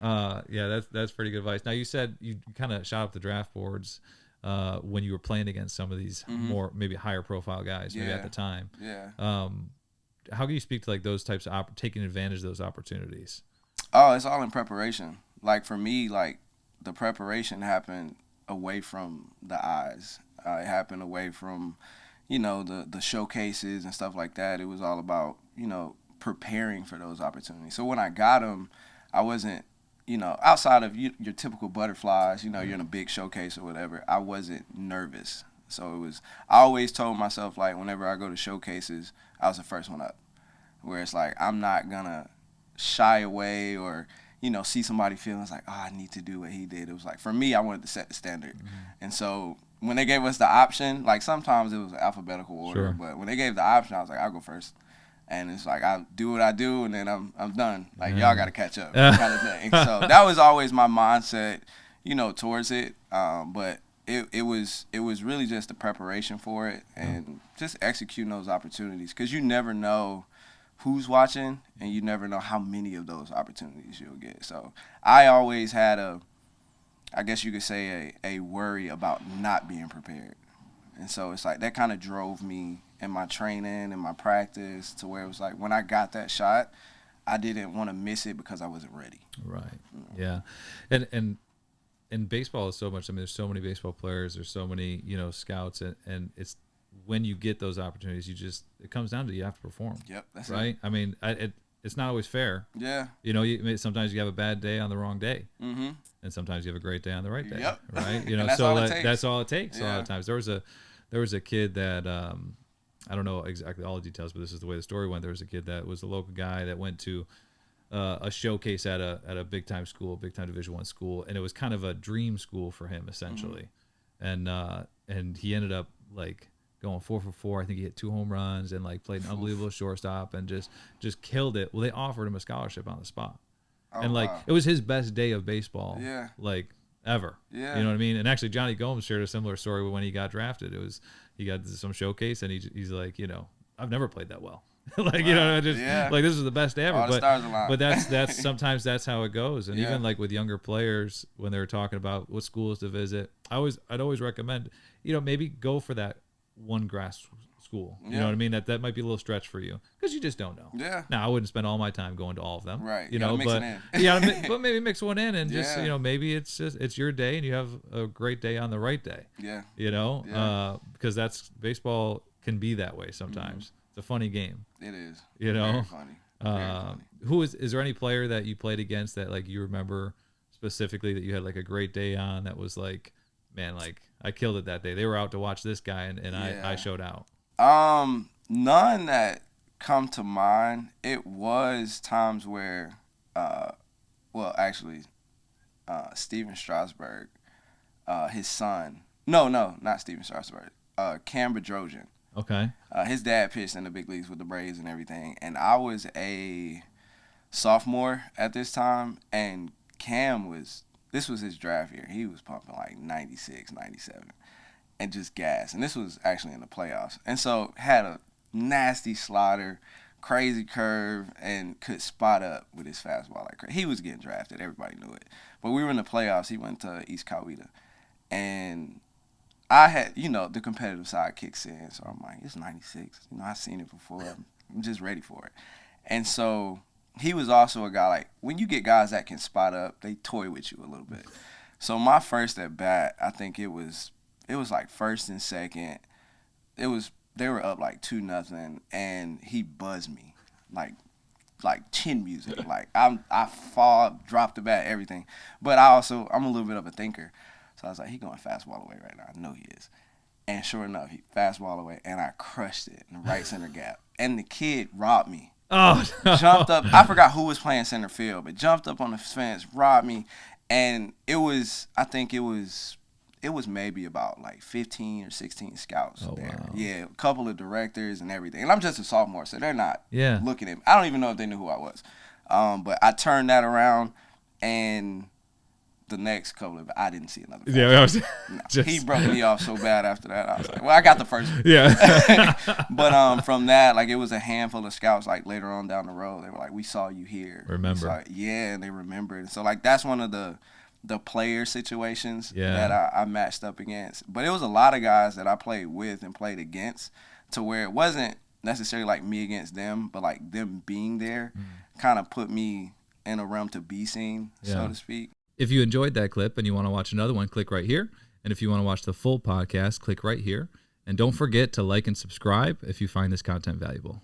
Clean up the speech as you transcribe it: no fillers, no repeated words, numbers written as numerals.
Yeah, that's pretty good advice. Now you said you kind of shot up the draft boards when you were playing against some of these Hmm. more maybe higher profile guys maybe at Yeah. the time. Yeah. Um, how can you speak to like those types of taking advantage of those opportunities? Oh, it's all in preparation. Like for me, like the preparation happened away from the eyes. It happened away from, the showcases and stuff like that. It was all about, preparing for those opportunities. So when I got them, I wasn't, outside of your typical butterflies, you're in a big showcase or whatever, I wasn't nervous. So it was, I always told myself, like, whenever I go to showcases, I was the first one up. Where it's like, I'm not gonna shy away or see somebody feeling like, oh, I need to do what he did. It was like, for me, I wanted to set the standard. Mhm. And so when they gave us the option, like sometimes it was alphabetical order, Sure. but when they gave the option, I was like, I'll go first. And it's like, I do what I do, and then I'm done. Like, y'all got to catch up, kind of thing. So that was always my mindset, towards it. But it was really just the preparation for it and just executing those opportunities, because you never know who's watching, and you never know how many of those opportunities you'll get. So I always had I guess you could say, a worry about not being prepared. And so it's like that kind of drove me in my training and my practice to where it was like when I got that shot, I didn't want to miss it because I wasn't ready. Right. Yeah. And baseball is so much. I mean, there's so many baseball players. There's so many scouts, and it's when you get those opportunities, it comes down to you have to perform, Yep, that's it. right? I mean, it's not always fair. Yeah. Sometimes you have a bad day on the wrong day, Mm-hmm. and sometimes you have a great day on the right day, Yep. right? And that's So all it takes. that's all it takes. A lot Yeah. of times, there was a kid that I don't know exactly all the details, but this is the way the story went. There was a kid that was a local guy that went to a showcase at a big time school, big time Division I school, and it was kind of a dream school for him Mm-hmm. essentially, and he ended up like going 4 for 4. I think he hit 2 home runs and like played an Oof. unbelievable shortstop and just killed it. Well, they offered him a scholarship on the spot, Oh and like wow. it was his best day of baseball, Yeah. like ever. You Yeah. know what I mean? And actually, Johnny Gomes shared a similar story when he got drafted. He got some showcase, and he's like, I've never played that well. Like Wow. just Yeah. like this is the best day ever. All the But stars align. that's sometimes that's how it goes. And Yeah. even like with younger players, when they're talking about what schools to visit, I'd always recommend, maybe go for that one grass school. You know Yeah. what I mean? That might be a little stretch for you because you just don't know. Yeah. Now I wouldn't spend all my time going to all of them, Right. You gotta mix it but in. but maybe mix one in and just Yeah. maybe it's your day and you have a great day on the right day. Yeah. Yeah. Because that's baseball can be that way Hmm. sometimes. It's a funny game, It is. you Very know. funny. Very funny. Who is there any player that you played against that like you remember specifically that you had like a great day on that was like, man, like I killed it that day. They were out to watch this guy and I Yeah. showed out. None that come to mind. It was times where, uh, well, actually, Steven Strasburg, his son. No, no, not Steven Strasburg. Cam Bedrosian. Okay. His dad pitched in the big leagues with the Braves and everything, and I was a sophomore at this time, and Cam was. This was his draft year. He was pumping like 96, 97, and just gas. And this was actually in the playoffs. And so had a nasty slider, crazy curve, and could spot up with his fastball like crazy. He was getting drafted. Everybody knew it. But we were in the playoffs. He went to East Coweta. And I had, the competitive side kicks in. So I'm like, it's 96. I've seen it before. I'm just ready for it. And so he was also a guy, like, when you get guys that can spot up, they toy with you a little bit. So my first at bat, I think it was like first and second. They were up like 2-0, and he buzzed me like chin music. Like I fall, drop the bat, everything. But I'm a little bit of a thinker. So I was like, he going fastball away right now. I know he is. And sure enough, he fastball away, and I crushed it in the right center gap. And the kid robbed me. Oh Jumped no. up. I forgot who was playing center field, but jumped up on the fence, robbed me, and it was. I think it was maybe about like 15 or 16 scouts Oh there. wow. Yeah, a couple of directors and everything. And I'm just a sophomore, so they're not Yeah. looking at me. I don't even know if they knew who I was. But I turned that around, and the next couple of, I didn't see another. Yeah, I was No. He broke me off so bad after that. I was like, well, I got the first one. Yeah. But from that, like, it was a handful of scouts, like, later on down the road. They were like, we saw you here. Remember. Yeah, and they remembered. So, like, that's one of the player situations Yeah. that I matched up against. But it was a lot of guys that I played with and played against, to where it wasn't necessarily like me against them, but like them being there kind of put me in a realm to be seen, so to speak. If you enjoyed that clip and you want to watch another one, click right here. And if you want to watch the full podcast, click right here. And don't forget to like and subscribe if you find this content valuable.